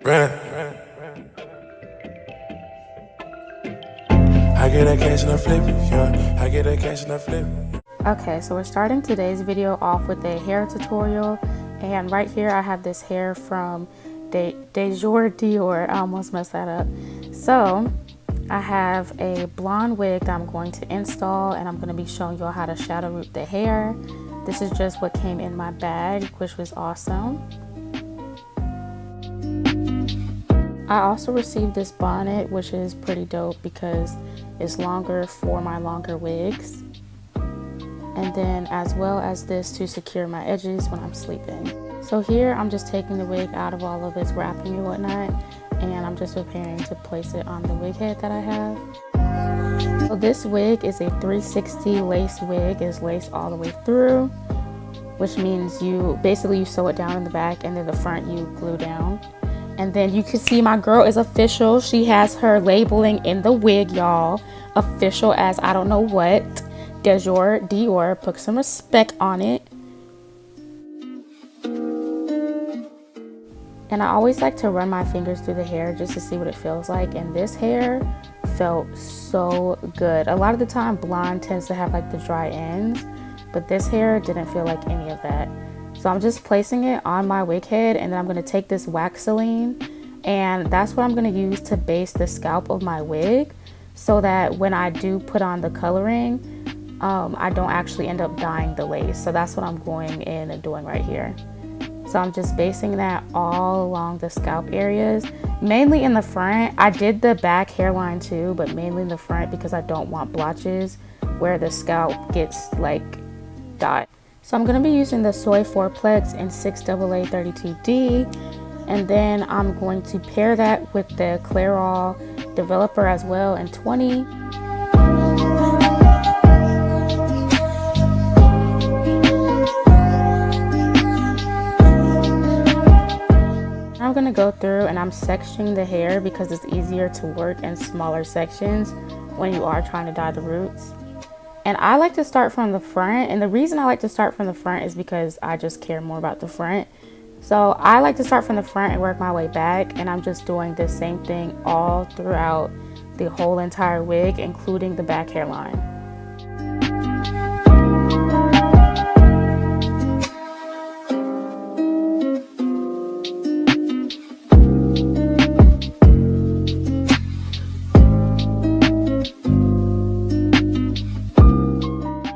I get that cash and I flip it, yeah. I get that cash and I flip it. Okay, so we're starting today's video off with a hair tutorial, and right here I have this hair from Dajour Dior. I almost messed that up. So I have a blonde wig that I'm going to install, and I'm going to be showing you all how to shadow root the hair. This is just what came in my bag, which was awesome. I also received this bonnet, which is pretty dope because it's longer for my longer wigs. And then as well as this to secure my edges when I'm sleeping. So here I'm just taking the wig out of all of its wrapping and whatnot, and I'm just preparing to place it on the wig head that I have. So this wig is a 360 lace wig. It's laced all the way through, which means you sew it down in the back, and then the front you glue down. And then you can see my girl is official. She has her labeling in the wig, y'all. Official as I don't know what. Dajour, Dior, put some respect on it. And I always like to run my fingers through the hair just to see what it feels like. And this hair felt so good. A lot of the time blonde tends to have like the dry ends, but this hair didn't feel like any of that. So I'm just placing it on my wig head, and then I'm going to take this Waxeline, and that's what I'm going to use to base the scalp of my wig, so that when I do put on the coloring, I don't actually end up dyeing the lace. So that's what I'm going in and doing right here. So I'm just basing that all along the scalp areas, mainly in the front. I did the back hairline too, but mainly in the front because I don't want blotches where the scalp gets like dyed. So I'm going to be using the Soy 4plex in 6AA32D, and then I'm going to pair that with the Clairol Developer as well in 20. I'm going to go through and I'm sectioning the hair because it's easier to work in smaller sections when you are trying to dye the roots. And I like to start from the front, and the reason I like to start from the front is because I just care more about the front. So I like to start from the front and work my way back, and I'm just doing the same thing all throughout the whole entire wig, including the back hairline.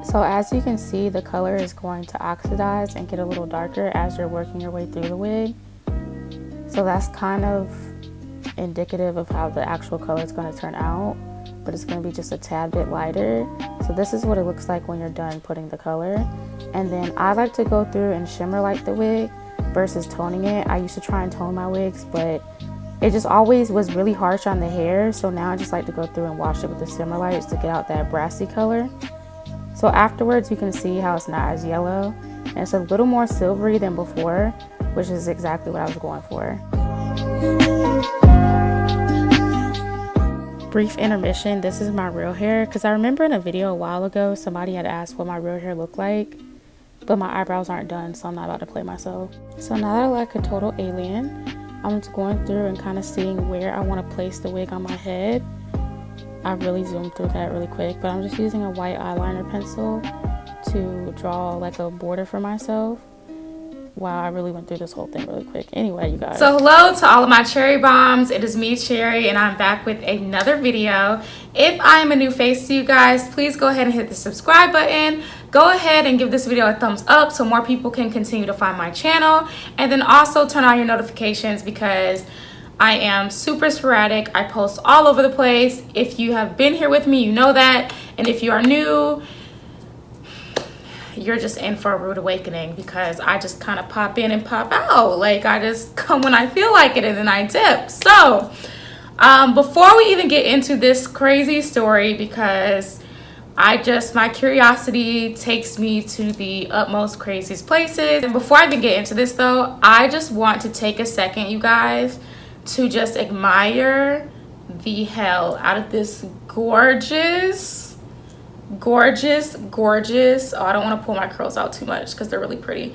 So as you can see, the color is going to oxidize and get a little darker as you're working your way through the wig. So that's kind of indicative of how the actual color is going to turn out, but it's going to be just a tad bit lighter. So this is what it looks like when you're done putting the color. And then I like to go through and shimmer light the wig versus toning it. I used to try and tone my wigs, but it just always was really harsh on the hair. So now I just like to go through and wash it with the shimmer lights to get out that brassy color. So afterwards, you can see how it's not as yellow, and it's a little more silvery than before, which is exactly what I was going for. Brief intermission, this is my real hair, because I remember in a video a while ago, somebody had asked what my real hair looked like, but my eyebrows aren't done, so I'm not about to play myself. So now that I look like a total alien, I'm just going through and kind of seeing where I want to place the wig on my head. I really zoomed through that really quick, but I'm just using a white eyeliner pencil to draw like a border for myself. Wow, I really went through this whole thing really quick. Anyway, you guys. So hello to all of my cherry bombs. It is me, Cherry, and I'm back with another video. If I am a new face to you guys, please go ahead and hit the subscribe button. Go ahead and give this video a thumbs up so more people can continue to find my channel. And then also turn on your notifications because I am super sporadic. I post all over the place. If you have been here with me, you know that. And if you are new, you're just in for a rude awakening because I just kind of pop in and pop out. Like I just come when I feel like it and then I dip. So before we even get into this crazy story, because my curiosity takes me to the utmost craziest places. And before I even get into this though, I just want to take a second, you guys, to just admire the hell out of this gorgeous, oh, I don't want to pull my curls out too much because they're really pretty.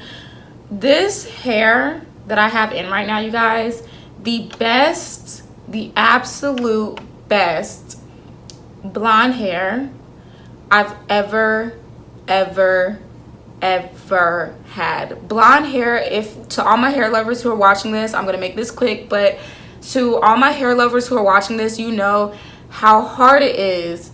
This hair that I have in right now, you guys, the best, the absolute best blonde hair I've ever had. Blonde hair, if to all my hair lovers who are watching this, I'm gonna make this quick, but to all my hair lovers who are watching this, you know how hard it is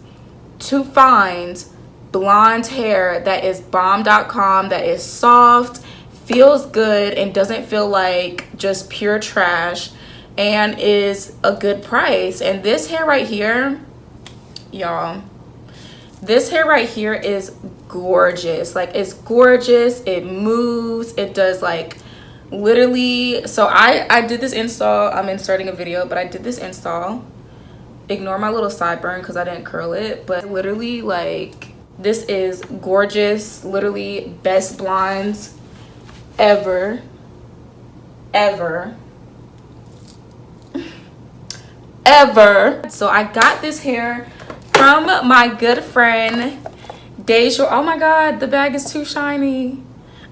to find blonde hair that is bomb.com, that is soft, feels good, and doesn't feel like just pure trash, and is a good price. And this hair right here, y'all, this hair right here is gorgeous. Like, it's gorgeous, it moves, it does like literally. So I did this install. I'm inserting a video, but I did this install. Ignore my little sideburn because I didn't curl it, but literally, like, this is gorgeous. Literally best blondes ever So I got this hair from my good friend Dajour. Oh my god, the bag is too shiny.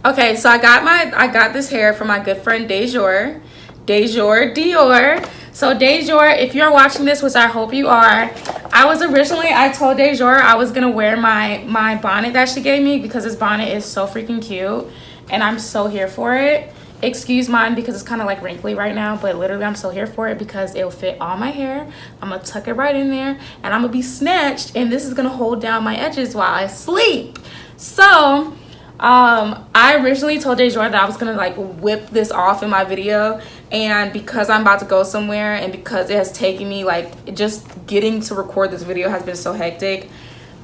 Okay, so I got this hair from my good friend Dajour Dior. So Dajour, if you're watching this, which I hope you are, I told Dajour I was gonna wear my bonnet that she gave me because this bonnet is so freaking cute and I'm so here for it. Excuse mine because it's kind of like wrinkly right now, but literally I'm so here for it because it'll fit all my hair. I'm gonna tuck it right in there and I'm gonna be snatched, and this is gonna hold down my edges while I sleep. So I originally told Dajour that I was gonna like whip this off in my video, and because I'm about to go somewhere and because it has taken me, like, just getting to record this video has been so hectic,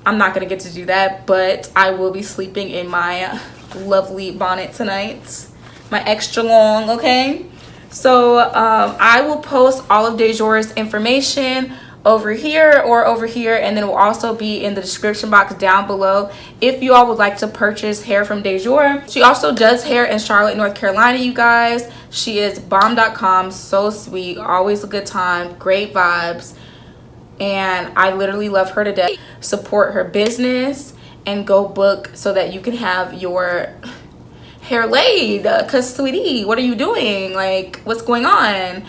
I'm not gonna get to do that. But I will be sleeping in my lovely bonnet tonight, my extra long. Okay, so I will post all of Dajour's information over here or over here, and then it will also be in the description box down below if you all would like to purchase hair from Dajour. She also does hair in Charlotte, North Carolina, you guys. She is bomb.com, so sweet, always a good time, great vibes, and I literally love her to death. Support her business and go book so that you can have your hair laid, because sweetie, what are you doing? Like, what's going on?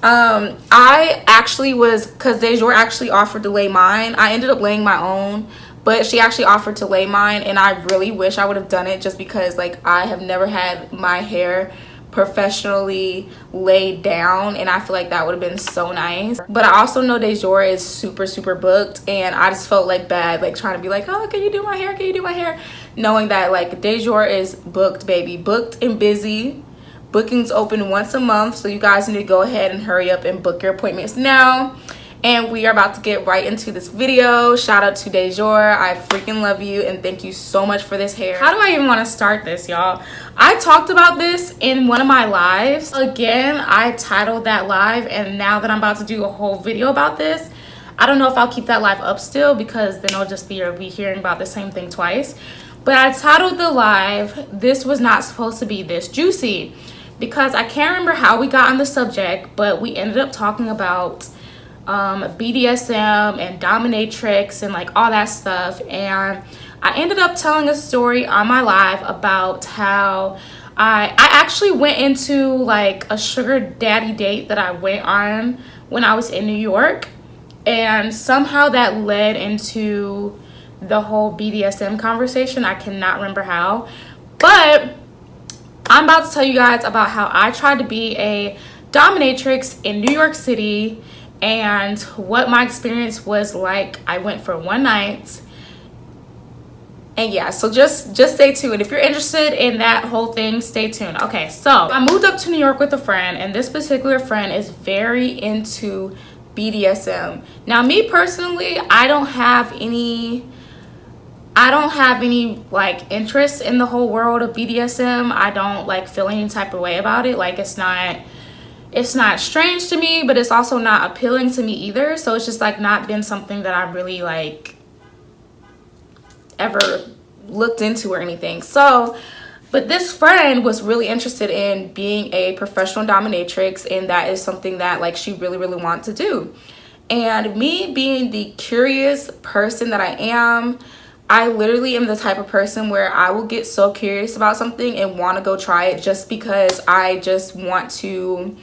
I actually was, because Dajour actually offered to lay mine. I ended up laying my own, but she actually offered to lay mine, and I really wish I would have done it just because, like, I have never had my hair professionally laid down, and I feel like that would have been so nice. But I also know Dajour is super booked, and I just felt like bad, like trying to be like, oh, can you do my hair, can you do my hair, knowing that like Dajour is booked, baby, booked and busy. Bookings open once a month, so you guys need to go ahead and hurry up and book your appointments now. And we are about to get right into this video. Shout out to Dajour, I freaking love you, and thank you so much for this hair. How do I even want to start this, y'all? I talked about this in one of my lives. Again, I titled that live, and now that I'm about to do a whole video about this, I don't know if I'll keep that live up still, because then I'll just be hearing about the same thing twice. But I titled the live, "This was not supposed to be this juicy," because I can't remember how we got on the subject, but we ended up talking about BDSM and dominatrix and like all that stuff, and I ended up telling a story on my live about how I actually went into like a sugar daddy date that I went on when I was in New York, and somehow that led into the whole BDSM conversation. I cannot remember how, but I'm about to tell you guys about how I tried to be a dominatrix in New York City and what my experience was like. I went for one night, and yeah, so just stay tuned. If you're interested in that whole thing, stay tuned. Okay, so I moved up to New York with a friend, and this particular friend is very into BDSM. Now, me personally, I don't have any like interest in the whole world of BDSM. I don't like feel any type of way about it. Like, it's not strange to me, but it's also not appealing to me either. So it's just like not been something that I really like ever looked into or anything. So, but this friend was really interested in being a professional dominatrix, and that is something that like she really wants to do. And me being the curious person that I am, I literally am the type of person where I will get so curious about something and want to go try it just because I just want to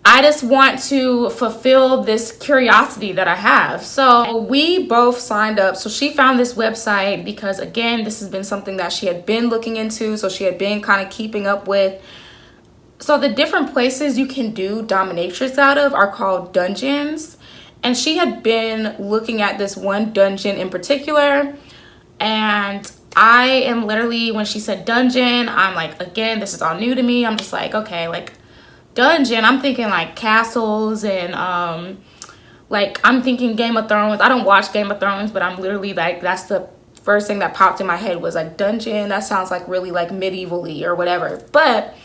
I just want to fulfill this curiosity that I have. So we both signed up. So she found this website because, again, this has been something that she had been looking into. So she had been kind of keeping up with. So the different places you can do dominatrix out of are called dungeons. And she had been looking at this one dungeon in particular. And I am literally, when she said dungeon, I'm like, again, this is all new to me. I'm just like, okay, like, dungeon, I'm thinking like castles and like I'm thinking Game of Thrones. I don't watch Game of Thrones, but I'm literally like, that's the first thing that popped in my head was like dungeon. That sounds like really like medievally or whatever. But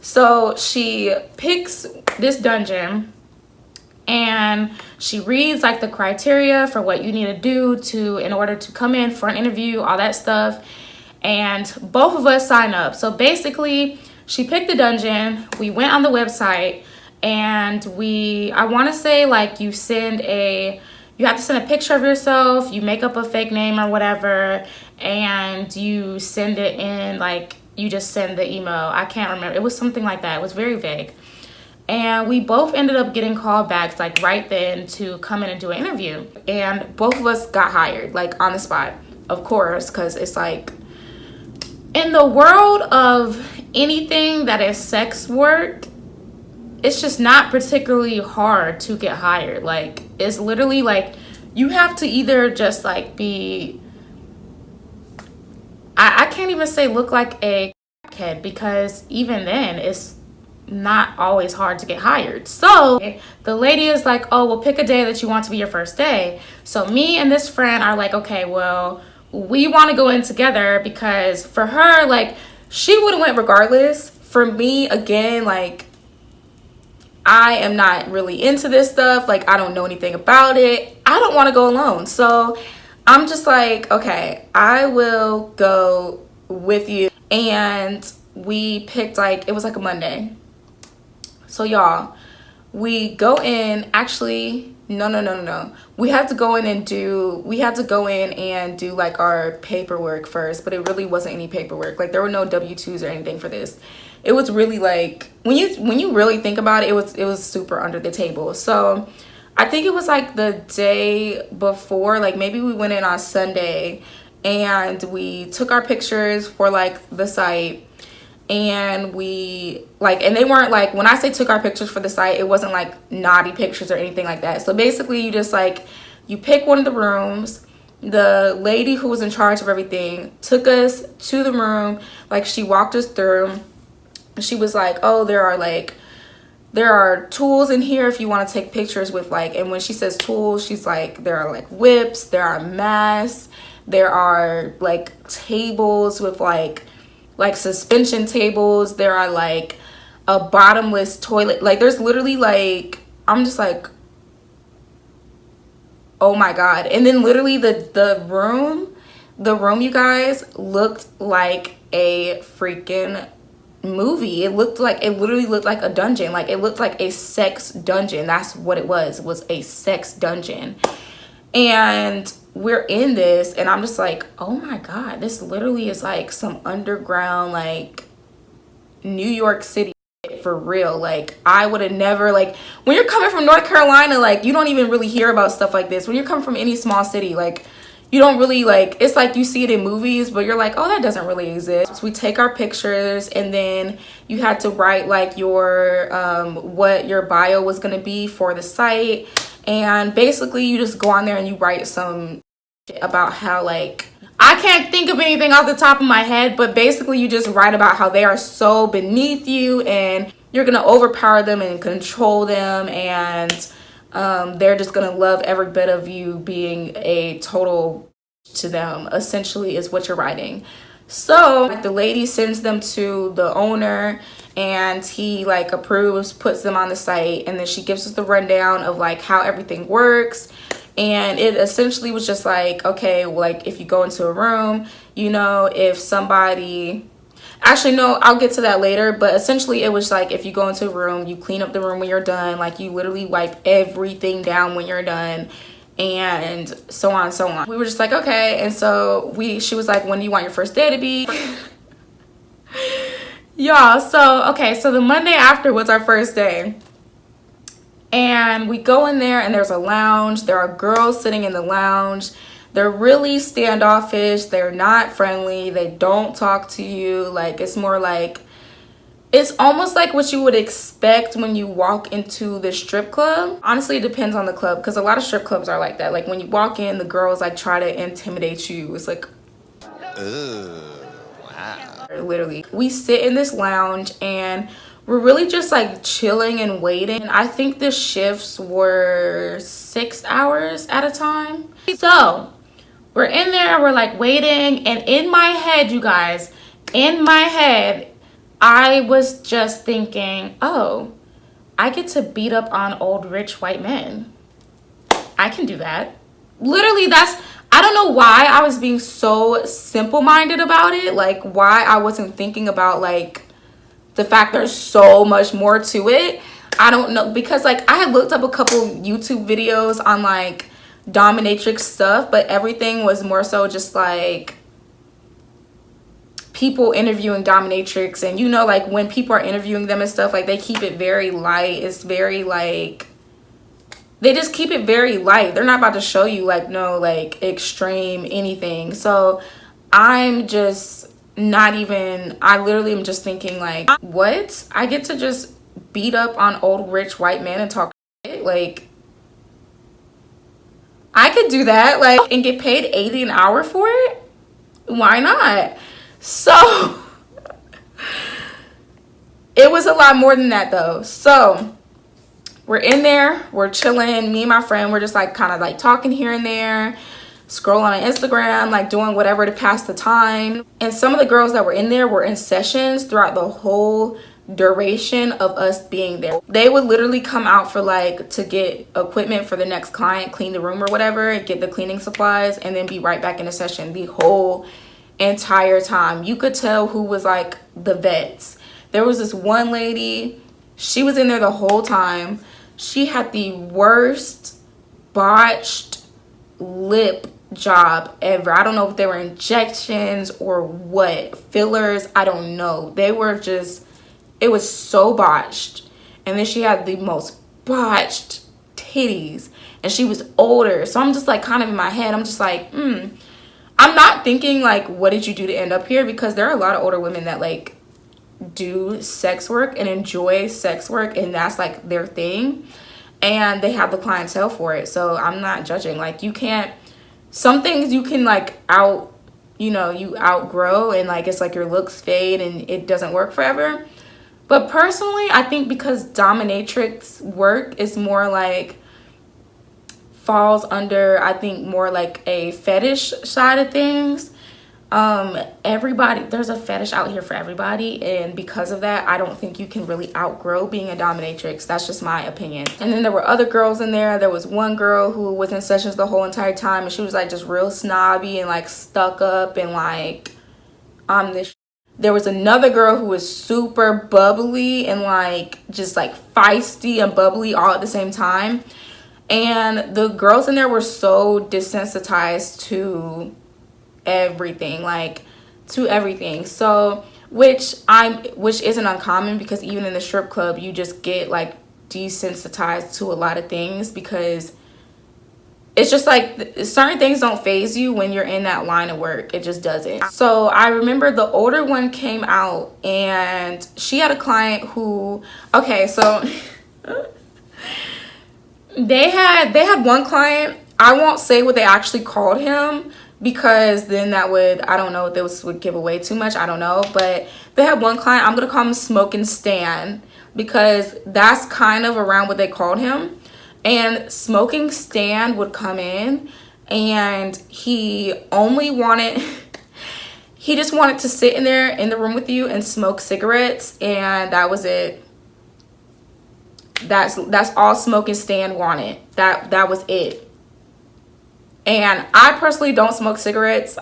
so she picks this dungeon and she reads like the criteria for what you need to do to in order to come in for an interview, all that stuff. And both of us sign up. So basically she picked the dungeon, we went on the website, and I want to say like you have to send a picture of yourself, you make up a fake name or whatever, and you send it in, like you just send the email. I can't remember. It was something like that. It was very vague. And we both ended up getting called back like right then to come in and do an interview. And both of us got hired like on the spot, of course, because it's like, in the world of anything that is sex work, it's just not particularly hard to get hired. Like, it's literally like you have to either just like be, I can't even say look like a kid, because even then it's not always hard to get hired. So the lady is like, oh, well, pick a day that you want to be your first day. So me and this friend are like, okay, well, we want to go in together, because for her, like, she would have went regardless. For me, again, like, I am not really into this stuff. Like, I don't know anything about it. I don't want to go alone. So I'm just like, okay, I will go with you. And we picked like, it was like a Monday. So y'all, we go in, actually, no. We had to go in and do like our paperwork first, but it really wasn't any paperwork. Like, there were no W-2s or anything for this. It was really like, when you really think about it, it was super under the table. So I think it was like the day before, like maybe we went in on Sunday and we took our pictures for like the site. And we like, and they weren't like, when I say took our pictures for the site, it wasn't like naughty pictures or anything like that. So basically you just like, you pick one of the rooms. The lady who was in charge of everything took us to the room. Like, she walked us through. She was like, oh, there are tools in here if you want to take pictures with, like, and when she says tools, she's like, there are like whips, there are masks, there are like tables with like suspension tables, there are like a bottomless toilet. Like, there's literally like, I'm just like, oh my god. And then literally the room, you guys, looked like a freaking movie. It literally looked like a dungeon. Like, it looked like a sex dungeon. That's what it was a sex dungeon. And we're in this, and I'm just like, oh my god, this literally is like some underground, like, New York City for real. Like, I would have never, like, when you're coming from North Carolina, like, you don't even really hear about stuff like this. When you're coming from any small city, like, you don't really, like, it's like you see it in movies, but you're like, oh, that doesn't really exist. So we take our pictures, and then you had to write like your what your bio was gonna be for the site. And basically you just go on there and you write some shit about how, like, I can't think of anything off the top of my head, but basically you just write about how they are so beneath you and you're gonna overpower them and control them, and they're just gonna love every bit of you being a total to them, essentially, is what you're writing. So like, the lady sends them to the owner, and he like approves, puts them on the site, and then she gives us the rundown of like how everything works. And it essentially was just like, okay, like, if you go into a room, you know, if somebody, actually no, I'll get to that later, but essentially it was like, if you go into a room, you clean up the room when you're done, like, you literally wipe everything down when you're done, and so on and so on. We were just like, okay. And so she was like, when do you want your first day to be? Y'all, so okay, so the Monday after was our first day. And we go in there and there's a lounge. There are girls sitting in the lounge. They're really standoffish. They're not friendly. They don't talk to you. Like, it's more like, it's almost like what you would expect when you walk into the strip club. Honestly, it depends on the club, because a lot of strip clubs are like that. Like, when you walk in, the girls like try to intimidate you. It's like, ugh, wow. Literally, we sit in this lounge and we're really just like chilling and waiting. I think the shifts were 6 hours at a time. So we're in there, we're like waiting, and in my head, you guys, in my head, I was just thinking, oh, I get to beat up on old rich white men. I can do that. Literally, I don't know why I was being so simple-minded about it. Like, why I wasn't thinking about, like, the fact there's so much more to it. I don't know, because, like, I had looked up a couple YouTube videos on, like, dominatrix stuff, but everything was more so just like people interviewing dominatrix, and you know, like when people are interviewing them and stuff, like they keep it very light. It's very like, they just keep it very light. They're not about to show you like no like extreme anything. So I'm just not even, I literally am just thinking like, what? I get to just beat up on old rich white men and talk shit? Like, I could do that, like, and get paid $80 an hour for it. Why not? So it was a lot more than that though. So we're in there, we're chilling. Me and my friend, we're just like kind of like talking here and there, scrolling on Instagram, like doing whatever to pass the time. And some of the girls that were in there were in sessions throughout the whole duration of us being there. They would literally come out for like to get equipment for the next client, clean the room or whatever, get the cleaning supplies, and then be right back in a session the whole entire time. You could tell who was like the vets. There was this one lady, she was in there the whole time. She had the worst botched lip job ever. I don't know if they were injections or what, fillers, I don't know. They were just, it was so botched. And then she had the most botched titties, and she was older. So I'm just like kind of in my head, I'm just like, I'm not thinking like, what did you do to end up here? Because there are a lot of older women that like do sex work and enjoy sex work, and that's like their thing, and they have the clientele for it. So I'm not judging. Like, you can't, some things you can like you outgrow, and like it's like your looks fade and it doesn't work forever. But personally, I think because dominatrix work is more like, falls under, I think, more like a fetish side of things. Everybody, there's a fetish out here for everybody, and because of that, I don't think you can really outgrow being a dominatrix. That's just my opinion. And then there were other girls in there. There was one girl who was in sessions the whole entire time, and she was like just real snobby and like stuck up and like, I'm this. There was another girl who was super bubbly and like just like feisty and bubbly all at the same time. And the girls in there were so desensitized to everything, like to everything. So which isn't uncommon, because even in the strip club you just get like desensitized to a lot of things, because it's just like certain things don't faze you when you're in that line of work. It just doesn't. So I remember the older one came out, and she had a client who, okay, so they had one client. I won't say what they actually called him, because then that would, I don't know if this would give away too much, I don't know. But they had one client, I'm gonna call him Smoking Stan, because that's kind of around what they called him. And Smoking Stan would come in, and he only wanted, he just wanted to sit in there in the room with you and smoke cigarettes, and that was it. That's all Smoking Stan wanted. That was it. And I personally don't smoke cigarettes.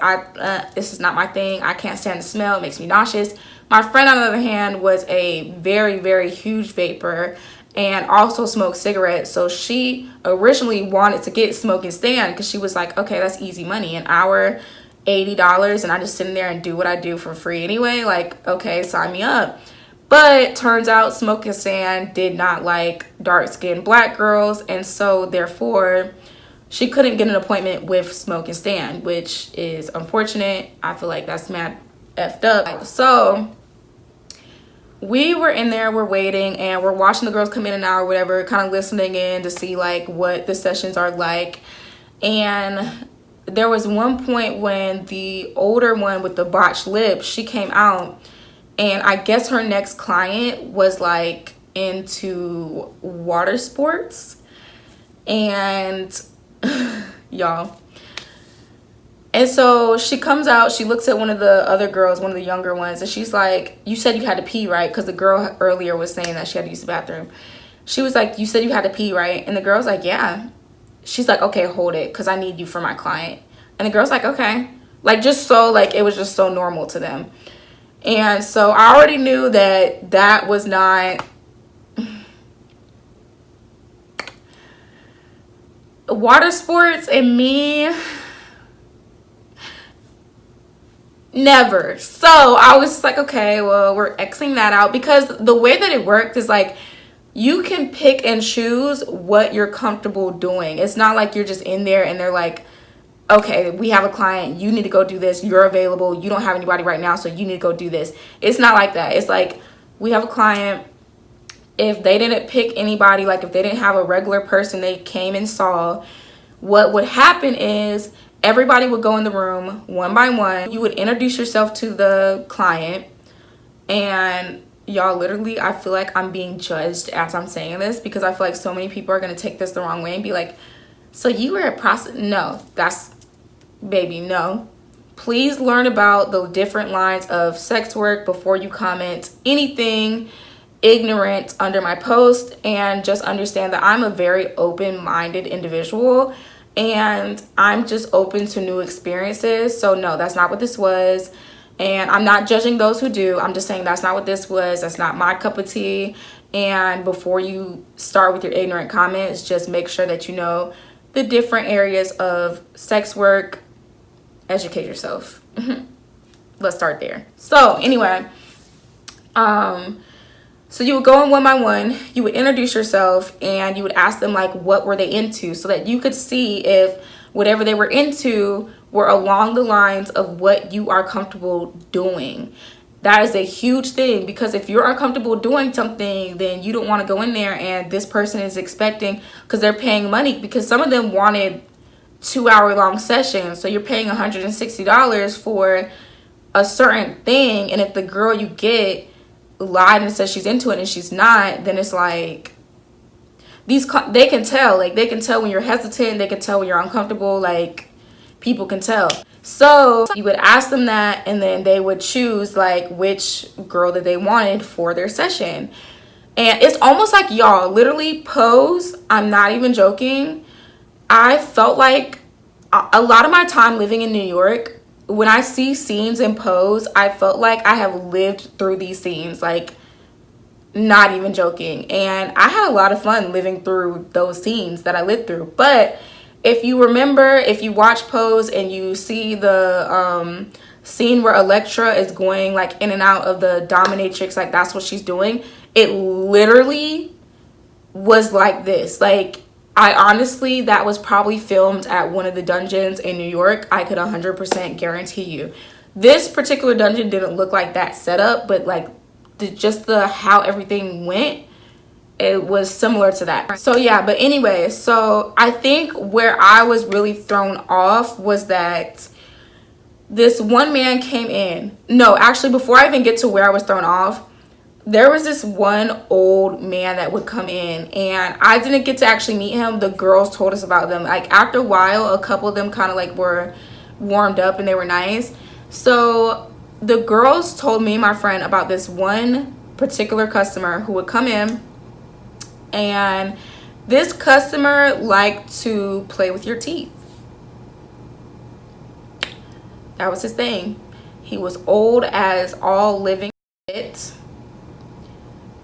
This is not my thing. I can't stand the smell. It makes me nauseous. My friend, on the other hand, was a very, very huge vapor and also smoked cigarettes. So she originally wanted to get Smoking Stan, because she was like, okay, that's easy money. An hour, $80, and I just sit in there and do what I do for free anyway. Like, okay, sign me up. But turns out Smoke and Sand did not like dark-skinned black girls, and so therefore she couldn't get an appointment with Smoke and Sand, which is unfortunate. I feel like that's mad effed up. So we were in there, we're waiting, and we're watching the girls come in and out or whatever, kind of listening in to see like what the sessions are like. And there was one point when the older one with the botched lips, she came out, and I guess her next client was like into water sports. And y'all, and so she comes out, she looks at one of the other girls, one of the younger ones, and she's like, you said you had to pee, right? Because the girl earlier was saying that she had to use the bathroom. She was like, you said you had to pee, right? And the girl's like, yeah. She's like, okay, hold it, because I need you for my client. And the girl's like, okay. Like, just so, like, it was just so normal to them. And so I already knew that that was not water sports, and me, never. So I was just like, okay, well, we're Xing that out, because the way that it worked is like you can pick and choose what you're comfortable doing. It's not like you're just in there and they're like, okay, we have a client, you need to go do this, you're available, you don't have anybody right now, so you need to go do this. It's not like that. It's like, we have a client, if they didn't pick anybody, like if they didn't have a regular person they came and saw, what would happen is everybody would go in the room one by one. You would introduce yourself to the client, and y'all, literally, I feel like I'm being judged as I'm saying this, because I feel like so many people are going to take this the wrong way and be like, so you were a prostitute? No, that's, baby, no. Please learn about the different lines of sex work before you comment anything ignorant under my post, and just understand that I'm a very open-minded individual and I'm just open to new experiences. So no, that's not what this was, and I'm not judging those who do. I'm just saying that's not what this was. That's not my cup of tea. And before you start with your ignorant comments, just make sure that you know the different areas of sex work. Educate yourself. Let's start there. So anyway, so you would go in one by one, you would introduce yourself, and you would ask them like what were they into, so that you could see if whatever they were into were along the lines of what you are comfortable doing. That is a huge thing, because if you're uncomfortable doing something, then you don't want to go in there and this person is expecting, because they're paying money, because some of them wanted 2-hour-long sessions, so you're paying $160 for a certain thing, and if the girl you get lied and says she's into it and she's not, then it's like they can tell, like they can tell when you're hesitant, they can tell when you're uncomfortable, like people can tell. So you would ask them that, and then they would choose like which girl that they wanted for their session. And it's almost like, y'all, literally Pose, I'm not even joking, I felt like a lot of my time living in New York, when I see scenes in Pose, I felt like I have lived through these scenes, like not even joking. And I had a lot of fun living through those scenes that I lived through. But if you remember, if you watch Pose and you see the scene where Elektra is going like in and out of the dominatrix, like that's what she's doing, it literally was like this. Like, I honestly, that was probably filmed at one of the dungeons in New York. I could 100% guarantee you. This particular dungeon didn't look like that setup, but like just the how everything went, it was similar to that. So yeah, but anyway, so I think where I was really thrown off was that this one man came in. No, actually, before I even get to where I was thrown off, there was this one old man that would come in, and I didn't get to actually meet him. The girls told us about them. Like after a while, a couple of them kind of like were warmed up and they were nice. So the girls told me and my friend about this one particular customer who would come in, and this customer liked to play with your teeth. That was his thing. He was old as all living shit.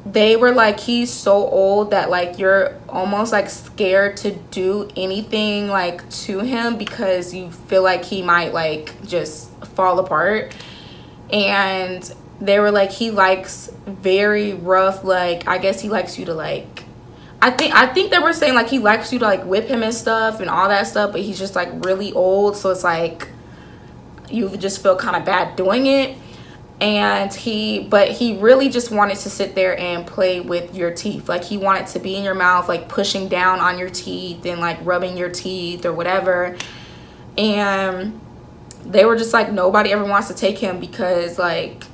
They were like, he's so old that like you're almost like scared to do anything like to him, because you feel like he might like just fall apart. And they were like, he likes very rough, like, I guess he likes you to like, I think they were saying like he likes you to like whip him and stuff and all that stuff, but he's just like really old, so it's like you just feel kind of bad doing it. And he really just wanted to sit there and play with your teeth. Like, he wanted to be in your mouth, like pushing down on your teeth and like rubbing your teeth or whatever. And they were just like, nobody ever wants to take him because like,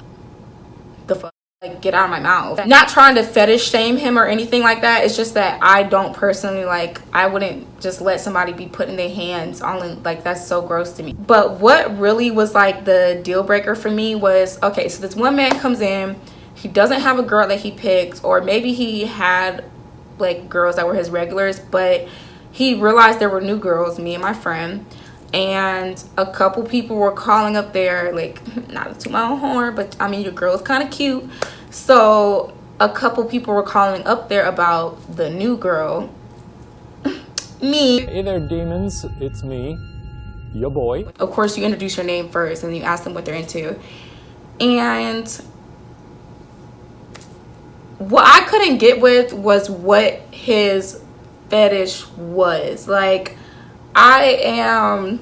the fuck, like, get out of my mouth. Not trying to fetish shame him or anything like that. It's just that I don't personally like, I wouldn't just let somebody be putting their hands on, like, that's so gross to me. But what really was like the deal breaker for me was, okay, so this one man comes in, he doesn't have a girl that he picked, or maybe he had like girls that were his regulars, but he realized there were new girls, me and my friend, and a couple people were calling up there, like, not to my own horn, but I mean, your girl's kind of cute. So a couple people were calling up there about the new girl. Me. Hey there, demons. It's me, your boy. Of course, you introduce your name first and you ask them what they're into. And what I couldn't get with was what his fetish was. Like, I'm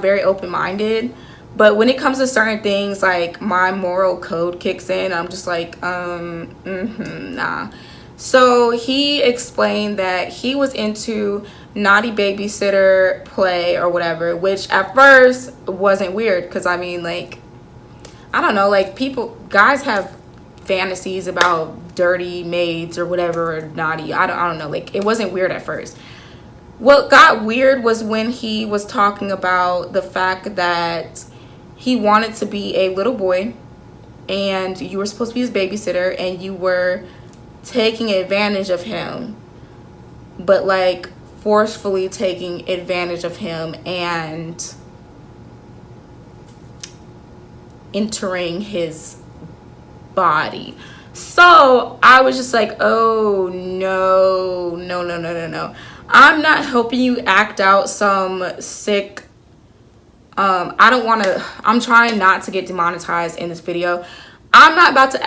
very open-minded, but when it comes to certain things, like, my moral code kicks in. I'm just like, nah. So he explained that he was into naughty babysitter play or whatever, which at first wasn't weird, because I mean, like, I don't know, like, guys have fantasies about dirty maids or whatever, or naughty. I don't know, like, it wasn't weird at first. What got weird was when he was talking about the fact that he wanted to be a little boy and you were supposed to be his babysitter and you were taking advantage of him, but like forcefully taking advantage of him and entering his body. So I was just like, oh no. I'm not helping you act out some sick, I'm trying not to get demonetized in this video. I'm not about to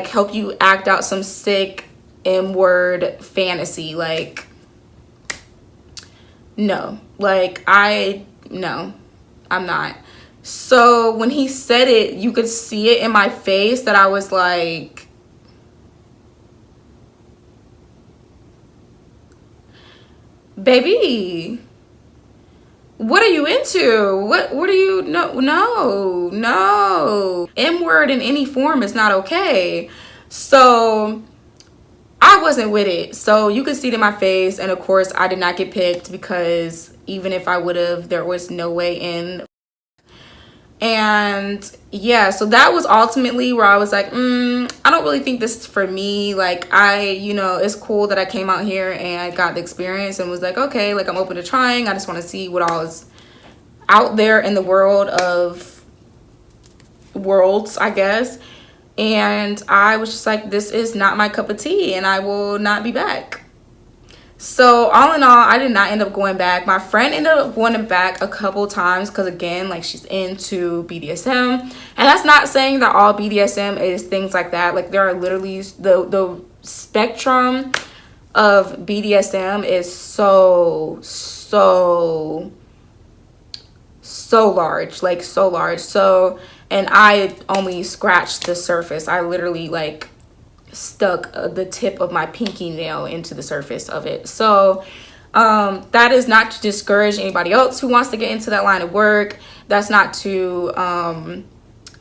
help you act out some sick M-word fantasy. Like, no. Like, no, I'm not. So when he said it, you could see it in my face that I was like, baby, what are you into? What are you? No. M-word in any form is not okay. So I wasn't with it. So you could see it in my face. And of course, I did not get picked, because even if I would have, there was no way in. And yeah, so that was ultimately where I was like, I don't really think this is for me. Like, it's cool that I came out here and got the experience and was like, okay, like, I'm open to trying. I just want to see what all is out there in the world of worlds, I guess. And I was just like, this is not my cup of tea and I will not be back. So all in all, I did not end up going back. My friend ended up going back a couple times because, again, like, she's into BDSM. And that's not saying that all BDSM is things like that. Like, there are literally the spectrum of BDSM is so large, like, so large. So, and I only scratched the surface. I literally, like, stuck the tip of my pinky nail into the surface of it. So that is not to discourage anybody else who wants to get into that line of work. That's not to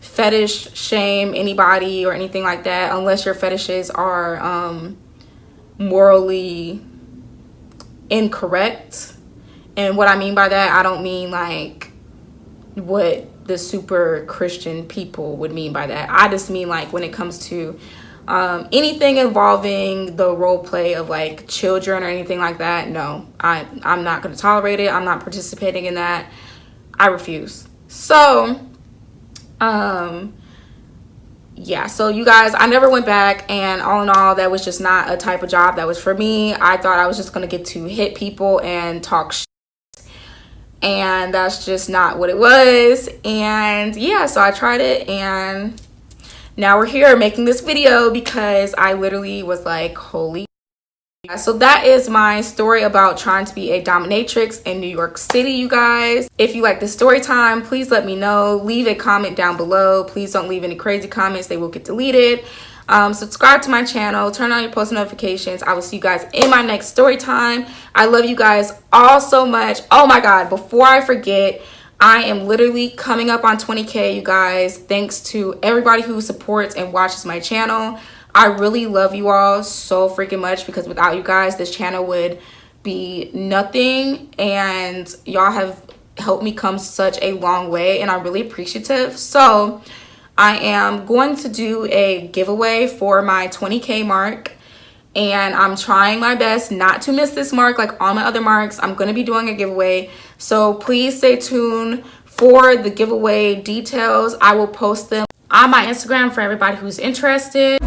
fetish shame anybody or anything like that, unless your fetishes are morally incorrect. And what I mean by that, I don't mean like what the super Christian people would mean by that. I just mean like when it comes to anything involving the role play of like children or anything like that, no, I'm not going to tolerate it. I'm not participating in that. I refuse. So yeah, so you guys, I never went back, and all in all, that was just not a type of job that was for me. I thought I was just going to get to hit people and talk shit. and that's just not what it was. And yeah, so I tried it, and now we're here making this video because I literally was like, holy. So that is my story about trying to be a dominatrix in New York City, you guys. If you like this story time, please let me know. Leave a comment down below. Please don't leave any crazy comments. They will get deleted. Subscribe to my channel. Turn on your post notifications. I will see you guys in my next story time. I love you guys all so much. Oh my God, before I forget, I am literally coming up on 20K, you guys. Thanks to everybody who supports and watches my channel. I really love you all so freaking much, because without you guys, this channel would be nothing, and y'all have helped me come such a long way, and I'm really appreciative. So I am going to do a giveaway for my 20K mark, and I'm trying my best not to miss this mark like all my other marks. I'm going to be doing a giveaway, so please stay tuned for the giveaway details. I will post them on my Instagram for everybody who's interested.